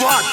squad.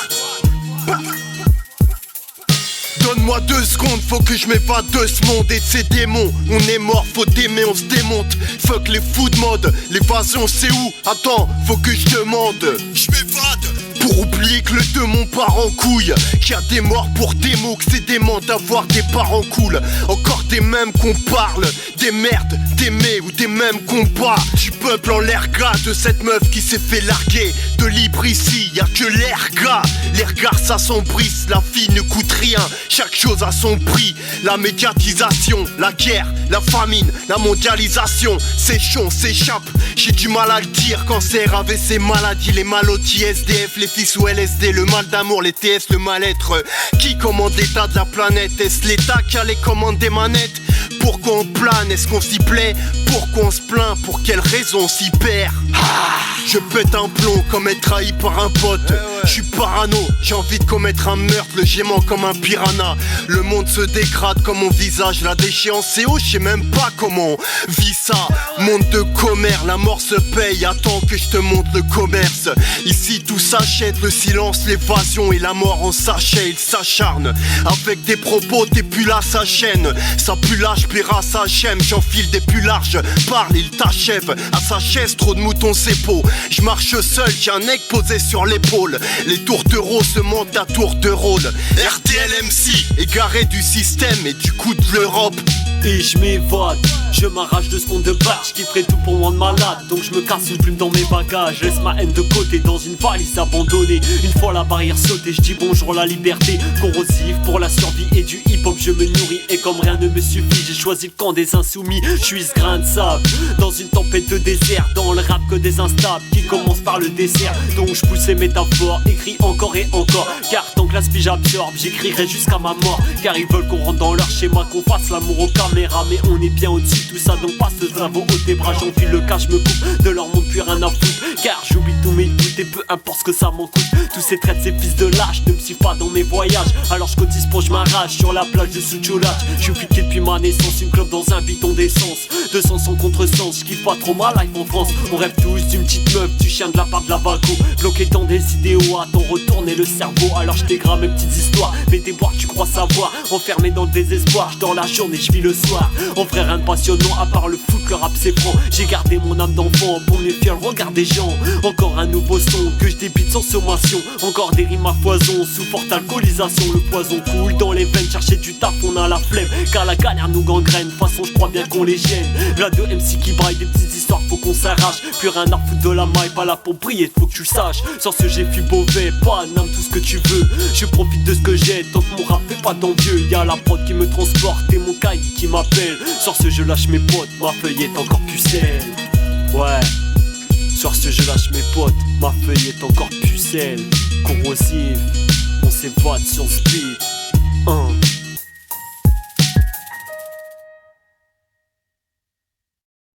Donne-moi 2 secondes, faut que je m'évade de ce monde et de ces démons. On est mort, faut t'aimer, on se démonte. Fuck les fous de mode, l'évasion c'est où? Attends, faut que je demande. Je m'évade pour oublier que le démon part en couille. Qu'il y a des morts pour des mots, que c'est dément d'avoir des parents cool. Encore des mêmes qu'on parle, des merdes, d'aimer ou des mêmes qu'on bat. Du peuple en l'air gars, de cette meuf qui s'est fait larguer. De libre ici, y'a que l'air gars. Les regards s'assombrissent, la vie ne coûte rien. Chaque chose a son prix, la médiatisation, la guerre, la famine, la mondialisation. Ces chiens s'échappent, j'ai du mal à le dire. Cancer, AVC, maladie, les maladies, SDF, les fils ou LSD, le mal d'amour, les TS, le mal-être. Qui commande l'état de la planète? Est-ce l'État qui a les commandes des manettes? Pourquoi on plane? Est-ce qu'on s'y plaît? Pourquoi on se plaint? Pour quelle raison on s'y perd? Je pète un plomb comme être trahi par un pote. Je suis parano, j'ai envie de commettre un meurtre, le gémant comme un piranha. Le monde se dégrade comme mon visage, la déchéance c'est haut, je sais même pas comment on vit ça. Monde de commère, la mort se paye, attends que je te montre le commerce. Ici tout s'achète, le silence, l'évasion et la mort en sachet. Il s'acharne avec des propos, t'es plus là, sa chaîne. Ça pue l'âge, plaira sa chaîne, j'enfile des plus larges. Parle, il t'achève, à sa chaise, trop de moutons c'est beau. Je marche seul, j'ai un nec posé sur l'épaule. Les tourtereaux se montent à tour de rôle. RTL MC, égaré du système et du coup de l'Europe. Et je m'évade, je m'arrache de ce monde de batch qui ferait tout pour moi de malade. Donc je me casse une plume dans mes bagages, laisse ma haine de côté dans une valise abandonnée. Une fois la barrière sautée, je dis bonjour la liberté. Corrosive pour la survie et du hip-hop je me nourris. Et comme rien ne me suffit, j'ai choisi le camp des insoumis. Je suis ce grain de sable, dans une tempête de désert. Dans le rap que des instables, qui commence par le dessert. Donc je pousse ces métaphores, écris encore et encore. Car tant que la spige absorbe, j'écrirai jusqu'à ma mort. Car ils veulent qu'on rentre dans leur schéma, qu'on fasse l'amour au caméra. Mais on est bien au-dessus tout ça, donc passe le cerveau au tes bras. J'enfile le cas, je me coupe de leur monde, plus rien à foutre. Car j'oublie tous mes doutes et peu importe ce que ça m'en coûte. Tous ces traits de ces fils de lâche ne me suivent pas dans mes voyages. Alors je cotise pour je m'arrache sur la plage de Sucholach. Je suis fliqué depuis ma naissance, une clope dans un bidon d'essence. 200 sans contresens, je kiffe pas trop ma life en France. On rêve tous d'une petite meuf, du chien de la part de la Baco. Bloqué dans des idéaux, attends retourner le cerveau. Alors je dégrade mes petites histoires, mes déboires tu crois savoir. Enfermé dans le désespoir, je dors la journée, je vis le soir. En vrai rien de passionnant à part le foot, le rap c'est franc. J'ai gardé mon âme d'enfant pour me fier le regard des gens. Encore un nouveau son que je débite sans sommation. Encore des rimes à foison, sous forte alcoolisation. Le poison coule dans les veines, chercher du taf on a la flemme. Car la galère nous gangrène, de toute façon je crois bien qu'on les gêne. V'là deux MC qui braillent, des petites histoires faut qu'on s'arrache. Plus rien à foutre de la maille, pas là pour briller, faut que tu le saches. Sur ce j'ai fui Beauvais, Paname, tout ce que tu veux. Je profite de ce que j'ai, tant que mon rap fait pas d'envieux. Y'a la prod qui me transporte et mon cahier qui m'appelle. Sur ce je lâche mes potes, ma feuille est encore pucelle. Ouais. Sur ce je lâche mes potes, ma feuille est encore pucelle. Corrosive, on s'évade sur ce beat.